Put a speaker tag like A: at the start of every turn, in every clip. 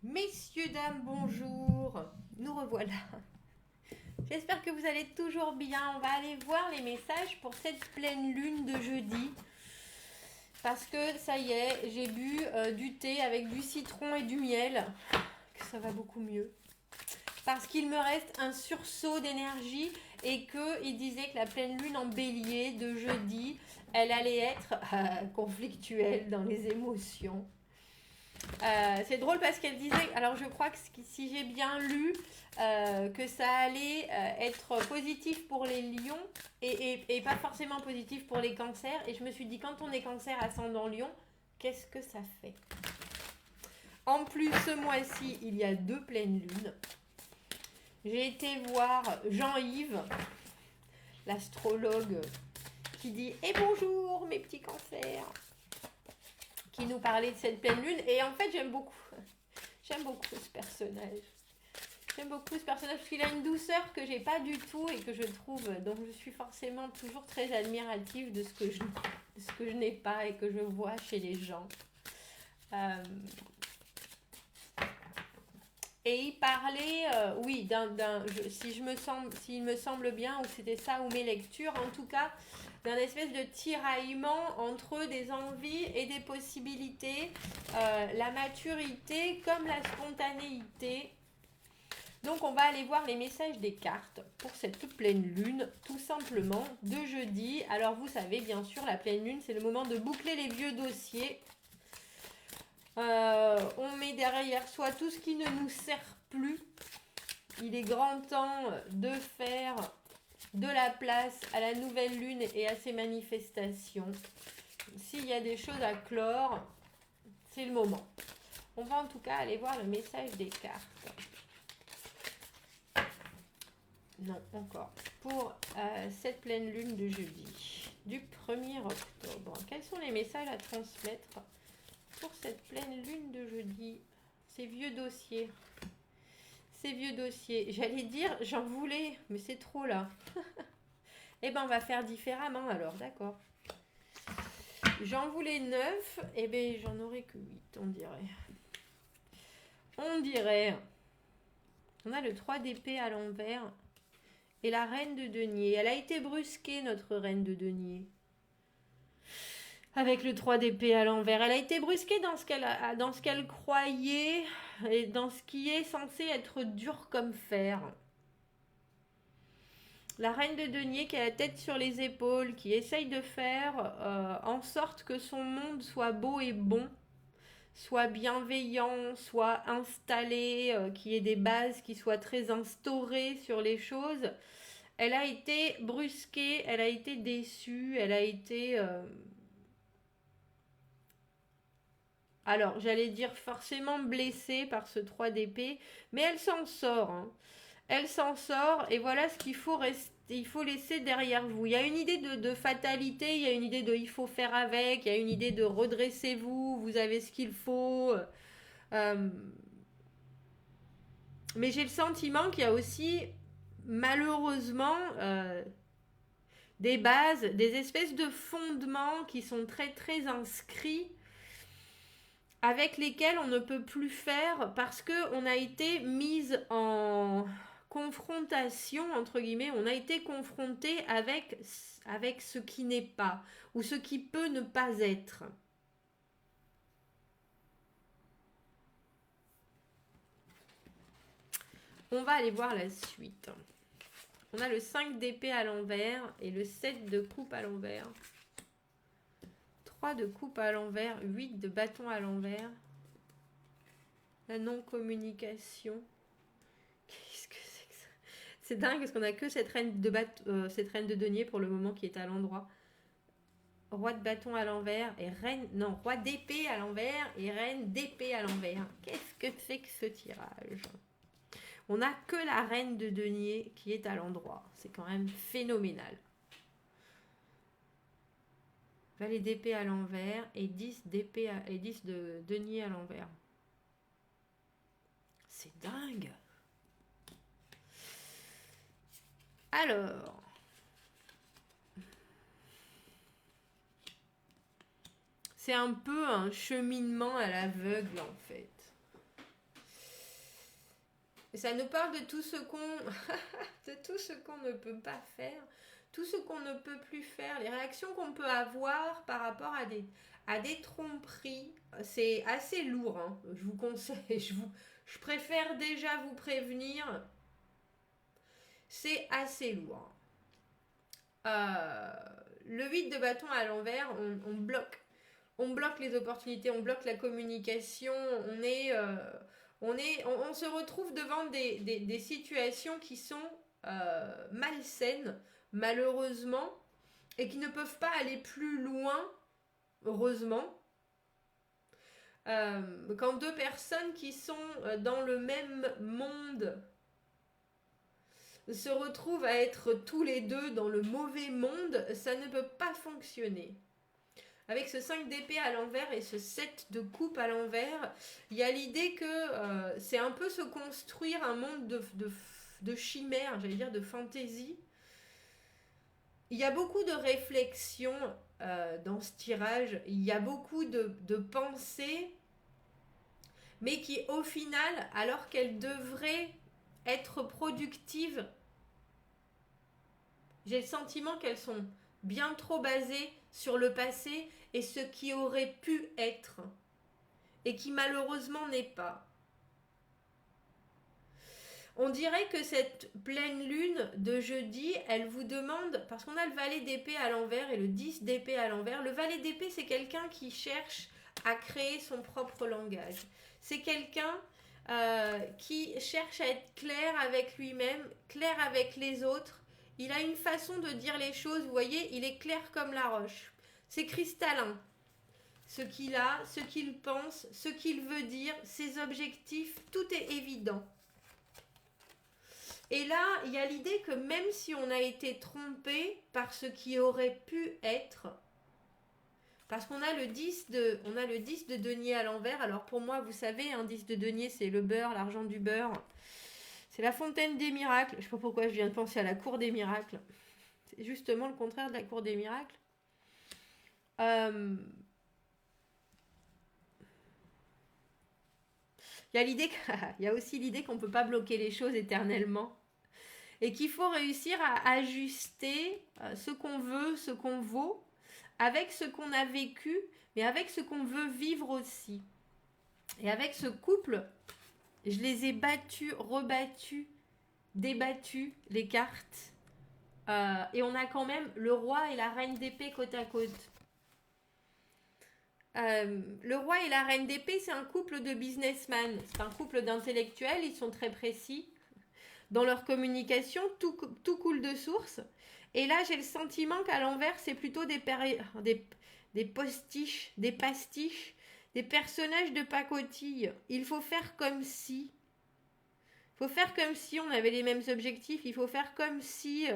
A: Messieurs, dames, bonjour. Nous revoilà. J'espère que vous allez toujours bien. On va aller voir les messages pour cette pleine lune de jeudi. Parce que ça y est, j'ai bu du thé avec du citron et du miel. Que ça va beaucoup mieux. Parce qu'il me reste un sursaut d'énergie et qu'il disait que la pleine lune en bélier de jeudi, elle allait être conflictuelle dans les émotions. C'est drôle parce qu'elle disait, alors je crois que si j'ai bien lu, que ça allait être positif pour les lions et pas forcément positif pour les cancers. Et je me suis dit, quand on est cancer ascendant lion, qu'est-ce que ça fait? En plus, ce mois-ci, il y a 2 pleines lunes. J'ai été voir Jean-Yves, l'astrologue, qui dit « Et bonjour mes petits cancers !» qui nous parlait de cette pleine lune. Et en fait, j'aime beaucoup ce personnage. J'aime beaucoup ce personnage parce qu'il a une douceur que j'ai pas du tout et que je trouve. Donc, je suis forcément toujours très admirative de ce que je n'ai pas et que je vois chez les gens. Et il parlait, oui, s'il me semble bien, ou c'était ça ou mes lectures, en tout cas, d'un espèce de tiraillement entre des envies et des possibilités, la maturité comme la spontanéité. Donc on va aller voir les messages des cartes pour cette pleine lune, tout simplement, de jeudi. Alors vous savez, bien sûr, la pleine lune, c'est le moment de boucler les vieux dossiers. On met derrière soi tout ce qui ne nous sert plus. Il est grand temps de faire de la place à la nouvelle lune et à ses manifestations. S'il y a des choses à clore, c'est le moment. On va en tout cas aller voir le message des cartes. Non, encore. Pour cette pleine lune de jeudi, du 1er octobre. Quels sont les messages à transmettre pour cette pleine lune de jeudi? Ces vieux dossiers. Ces vieux dossiers. J'allais dire, j'en voulais, mais c'est trop là. Eh ben, on va faire différemment alors, d'accord. J'en voulais 9, eh ben, j'en aurais que 8, on dirait. On dirait. On a le 3 d'épée à l'envers et la reine de denier. Elle a été brusquée, notre reine de denier. Avec le 3 d'épée à l'envers. Elle a été brusquée dans ce qu'elle croyait et dans ce qui est censé être dur comme fer. La reine de denier qui a la tête sur les épaules, qui essaye de faire en sorte que son monde soit beau et bon, soit bienveillant, soit installé, qu'il y ait des bases qui soient très instaurées sur les choses. Elle a été brusquée, elle a été déçue, elle a été... alors, j'allais dire forcément blessée par ce 3 d'épée, mais elle s'en sort. Hein. Elle s'en sort et voilà ce qu'il faut rester. Il faut laisser derrière vous. Il y a une idée de fatalité, il y a une idée de il faut faire avec, il y a une idée de redressez-vous, vous avez ce qu'il faut. Euh, mais j'ai le sentiment qu'il y a aussi, malheureusement, des bases, des espèces de fondements qui sont très très inscrits avec lesquels on ne peut plus faire parce qu'on a été mise en confrontation, entre guillemets, on a été confronté avec ce qui n'est pas ou ce qui peut ne pas être. On va aller voir la suite. On a le 5 d'épée à l'envers et le 7 de coupe à l'envers. 3 de coupe à l'envers, 8 de bâton à l'envers. La non-communication. Qu'est-ce que c'est que ça? C'est dingue parce qu'on a que cette reine de denier pour le moment qui est à l'endroit. Roi de bâton à l'envers et reine... Non, roi d'épée à l'envers et reine d'épée à l'envers. Qu'est-ce que c'est que ce tirage? On n'a que la reine de denier qui est à l'endroit. C'est quand même phénoménal. Valet d'épée à l'envers et 10 d'épée et 10 de denier à l'envers. C'est dingue. Alors, c'est un peu un cheminement à l'aveugle en fait. Et ça nous parle de tout ce qu'on de tout ce qu'on ne peut pas faire, tout ce qu'on ne peut plus faire, les réactions qu'on peut avoir par rapport à des tromperies. C'est assez lourd, hein. Je vous conseille, je préfère déjà vous prévenir, c'est assez lourd. Le 8 de bâton à l'envers, on bloque les opportunités, on bloque la communication, on se retrouve devant des situations qui sont malsaines, malheureusement, et qui ne peuvent pas aller plus loin, heureusement. Quand deux personnes qui sont dans le même monde se retrouvent à être tous les deux dans le mauvais monde, ça ne peut pas fonctionner. Avec ce 5 d'épée à l'envers et ce 7 de coupe à l'envers, il y a l'idée que c'est un peu se construire un monde de chimère, j'allais dire de fantaisie. Il y a beaucoup de réflexions dans ce tirage, il y a beaucoup de pensées, mais qui au final, alors qu'elles devraient être productives, j'ai le sentiment qu'elles sont bien trop basées sur le passé et ce qui aurait pu être et qui malheureusement n'est pas. On dirait que cette pleine lune de jeudi, elle vous demande, parce qu'on a le valet d'épée à l'envers et le 10 d'épée à l'envers. Le valet d'épée, c'est quelqu'un qui cherche à créer son propre langage. C'est quelqu'un qui cherche à être clair avec lui-même, clair avec les autres. Il a une façon de dire les choses, vous voyez, il est clair comme la roche. C'est cristallin. Ce qu'il a, ce qu'il pense, ce qu'il veut dire, ses objectifs, tout est évident. Et là, il y a l'idée que même si on a été trompé par ce qui aurait pu être, parce qu'on a le 10 de denier à l'envers. Alors pour moi, vous savez, un 10 de denier, c'est le beurre, l'argent du beurre. C'est la fontaine des miracles. Je ne sais pas pourquoi je viens de penser à la cour des miracles. C'est justement le contraire de la cour des miracles. Il y a aussi l'idée qu'on ne peut pas bloquer les choses éternellement. Et qu'il faut réussir à ajuster ce qu'on veut, ce qu'on vaut, avec ce qu'on a vécu, mais avec ce qu'on veut vivre aussi. Et avec ce couple, je les ai battus, rebattus, débattus, les cartes. Et on a quand même le roi et la reine d'épée côte à côte. Le roi et la reine d'épée, c'est un couple de businessmen. C'est un couple d'intellectuels, ils sont très précis. Dans leur communication, tout coule de source. Et là, j'ai le sentiment qu'à l'envers, c'est plutôt des postiches, des pastiches, des personnages de pacotille. Il faut faire comme si. Il faut faire comme si on avait les mêmes objectifs. Il faut faire comme si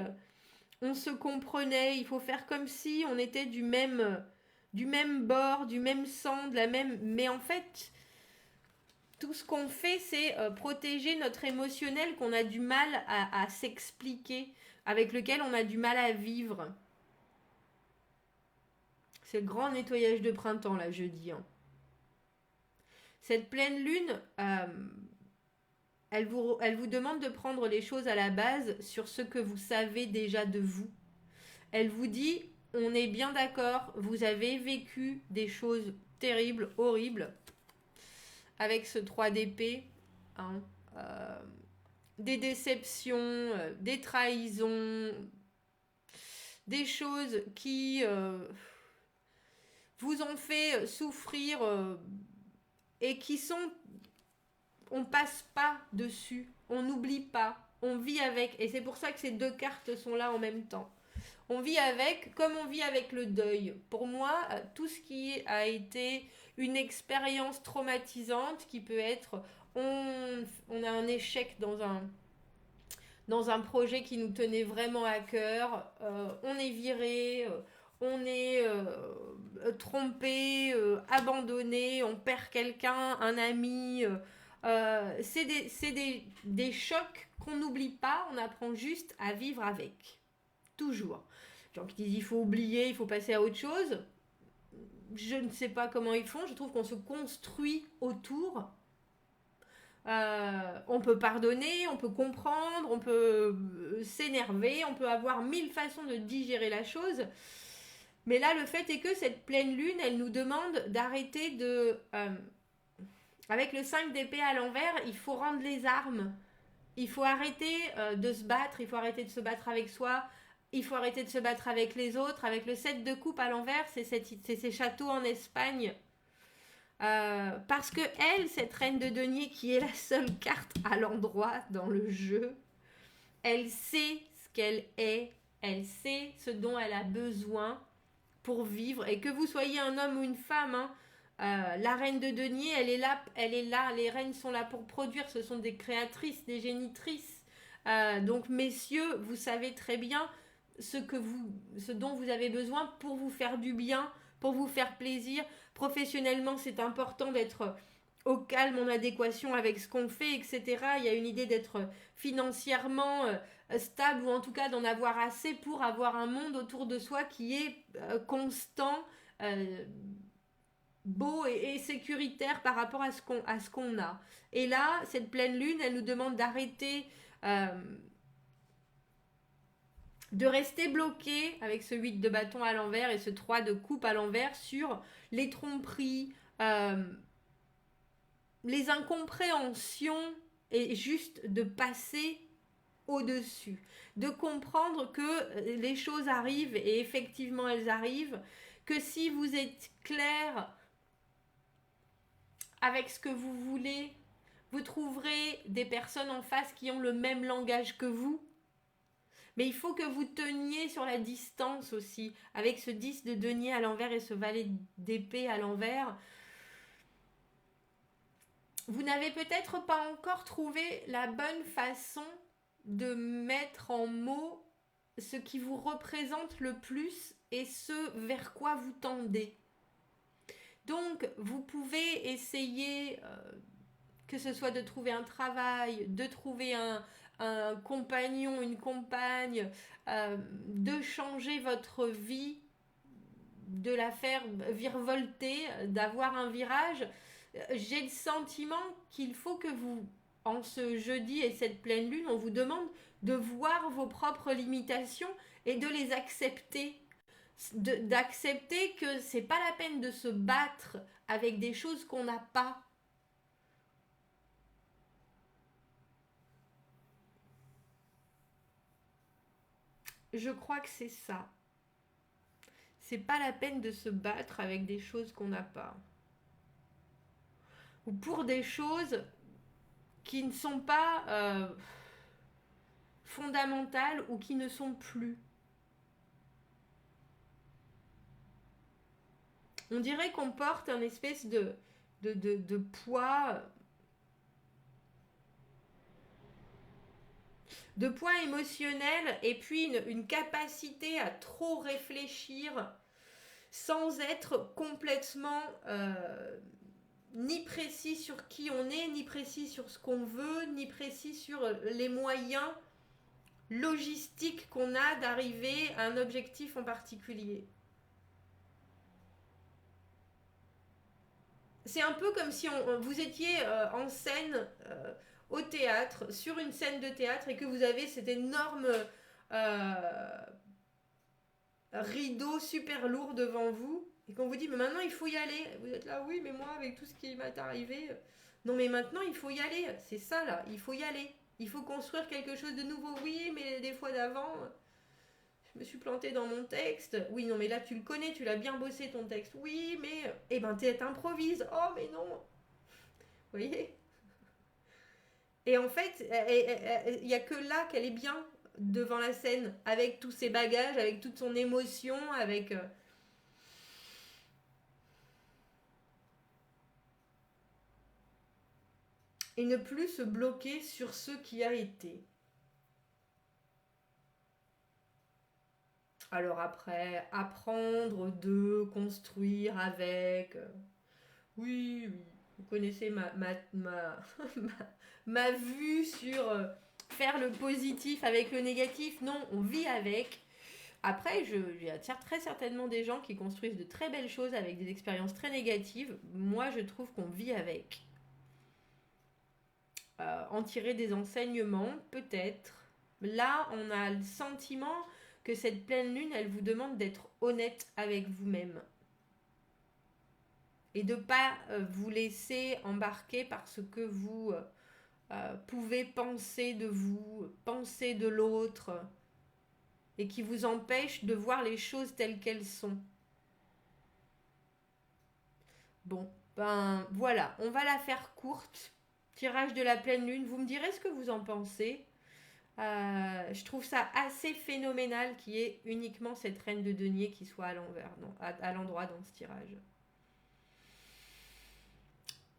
A: on se comprenait. Il faut faire comme si on était du même bord, du même sang, de la même... Mais en fait... Tout ce qu'on fait, c'est protéger notre émotionnel qu'on a du mal à s'expliquer, avec lequel on a du mal à vivre. C'est le grand nettoyage de printemps, là, jeudi. Hein. Cette pleine lune, elle vous demande de prendre les choses à la base sur ce que vous savez déjà de vous. Elle vous dit, on est bien d'accord, vous avez vécu des choses terribles, horribles, avec ce 3 d'épée, hein, des déceptions, des trahisons, des choses qui vous ont fait souffrir et qui sont... On passe pas dessus, on n'oublie pas, on vit avec. Et c'est pour ça que ces deux cartes sont là en même temps. On vit avec, comme on vit avec le deuil. Pour moi, tout ce qui a été une expérience traumatisante, qui peut être, on a un échec dans un projet qui nous tenait vraiment à cœur, on est viré, on est trompé, abandonné, on perd quelqu'un, un ami. C'est des chocs qu'on n'oublie pas, on apprend juste à vivre avec. Toujours. Les gens qui disent il faut oublier, il faut passer à autre chose. Je ne sais pas comment ils font. Je trouve qu'on se construit autour. On peut pardonner, on peut comprendre, on peut s'énerver, on peut avoir 1000 façons de digérer la chose. Mais là, le fait est que cette pleine lune, elle nous demande d'arrêter de... avec le 5 d'épée à l'envers, il faut rendre les armes. Il faut arrêter de se battre, il faut arrêter de se battre avec soi, il faut arrêter de se battre avec les autres. Avec le 7 de coupe à l'envers, c'est ces châteaux en Espagne. Parce que elle, cette reine de denier, qui est la seule carte à l'endroit dans le jeu, elle sait ce qu'elle est, elle sait ce dont elle a besoin pour vivre. Et que vous soyez un homme ou une femme, hein, la reine de denier, elle est là, les reines sont là pour produire, ce sont des créatrices, des génitrices. Donc messieurs, vous savez très bien ce dont vous avez besoin pour vous faire du bien, pour vous faire plaisir. Professionnellement, c'est important d'être au calme, en adéquation avec ce qu'on fait, etc. Il y a une idée d'être financièrement stable, ou en tout cas d'en avoir assez pour avoir un monde autour de soi qui est constant, beau et sécuritaire par rapport à ce qu'on a. Et là, cette pleine lune, elle nous demande d'arrêter de rester bloqué avec ce 8 de bâton à l'envers et ce 3 de coupe à l'envers sur les tromperies, les incompréhensions, et juste de passer au-dessus, de comprendre que les choses arrivent, et effectivement elles arrivent, que si vous êtes clair avec ce que vous voulez, vous trouverez des personnes en face qui ont le même langage que vous. Mais il faut que vous teniez sur la distance aussi, avec ce 10 de denier à l'envers et ce valet d'épée à l'envers. Vous n'avez peut-être pas encore trouvé la bonne façon de mettre en mots ce qui vous représente le plus et ce vers quoi vous tendez. Donc, vous pouvez essayer, que ce soit de trouver un travail, de trouver un compagnon, une compagne, de changer votre vie, de la faire virevolter, d'avoir un virage. J'ai le sentiment qu'il faut que vous, en ce jeudi et cette pleine lune, on vous demande de voir vos propres limitations et de les accepter. D'accepter que c'est pas la peine de se battre avec des choses qu'on n'a pas. Je crois que c'est ça. C'est pas la peine de se battre avec des choses qu'on n'a pas. Ou pour des choses qui ne sont pas fondamentales ou qui ne sont plus. On dirait qu'on porte un espèce de poids, émotionnel, et puis une capacité à trop réfléchir sans être complètement ni précis sur qui on est, ni précis sur ce qu'on veut, ni précis sur les moyens logistiques qu'on a d'arriver à un objectif en particulier. C'est un peu comme si vous étiez en scène au théâtre, sur une scène de théâtre, et que vous avez cet énorme rideau super lourd devant vous, et qu'on vous dit mais maintenant il faut y aller. Vous êtes là, oui mais moi avec tout ce qui m'est arrivé, non mais maintenant il faut y aller, c'est ça là, il faut y aller, il faut construire quelque chose de nouveau. Oui mais des fois d'avant je me suis plantée dans mon texte. Oui non mais là tu le connais, tu l'as bien bossé ton texte. Oui mais eh ben t'improvises. Oh mais non, vous voyez. Et en fait il n'y a que là qu'elle est bien devant la scène, avec tous ses bagages, avec toute son émotion, avec et ne plus se bloquer sur ce qui a été. Alors après, apprendre de construire avec. Oui, oui, vous connaissez ma vue sur faire le positif avec le négatif. Non, on vit avec. Après, il y a très certainement des gens qui construisent de très belles choses avec des expériences très négatives. Moi, je trouve qu'on vit avec. en tirer des enseignements, peut-être. Là, on a le sentiment que cette pleine lune, elle vous demande d'être honnête avec vous-même. Et de ne pas vous laisser embarquer par ce que vous pouvez penser de vous, penser de l'autre, et qui vous empêche de voir les choses telles qu'elles sont. Bon, ben voilà, on va la faire courte. Tirage de la pleine lune, vous me direz ce que vous en pensez. Je trouve ça assez phénoménal qu'il y ait uniquement cette reine de denier qui soit à l'envers, à l'endroit dans ce tirage.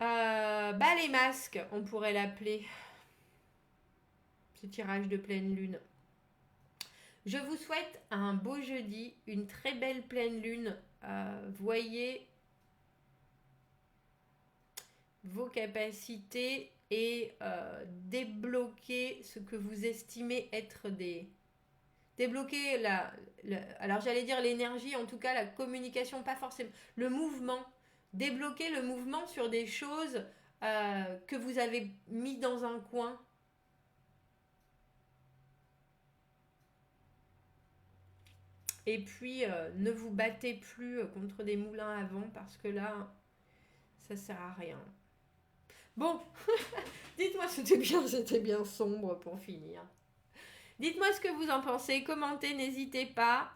A: Les masques, on pourrait l'appeler. Ce tirage de pleine lune. Je vous souhaite un beau jeudi, une très belle pleine lune. Voyez vos capacités et débloquer ce que vous estimez être des... Débloquer alors j'allais dire l'énergie, en tout cas la communication, pas forcément. Le mouvement. Débloquer le mouvement sur des choses que vous avez mis dans un coin. Et puis, ne vous battez plus contre des moulins à vent parce que là, ça sert à rien. Bon, dites-moi, c'était bien sombre pour finir. Dites-moi ce que vous en pensez, commentez, n'hésitez pas.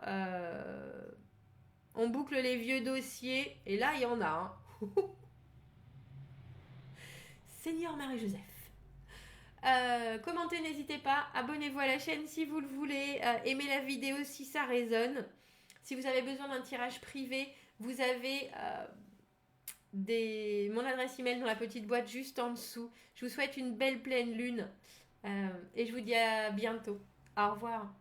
A: On boucle les vieux dossiers, et là, il y en a un. Seigneur Marie-Joseph. Commentez, n'hésitez pas. Abonnez-vous à la chaîne si vous le voulez. Aimez la vidéo si ça résonne. Si vous avez besoin d'un tirage privé, vous avez mon adresse email dans la petite boîte juste en dessous. Je vous souhaite une belle pleine lune et je vous dis à bientôt. Au revoir.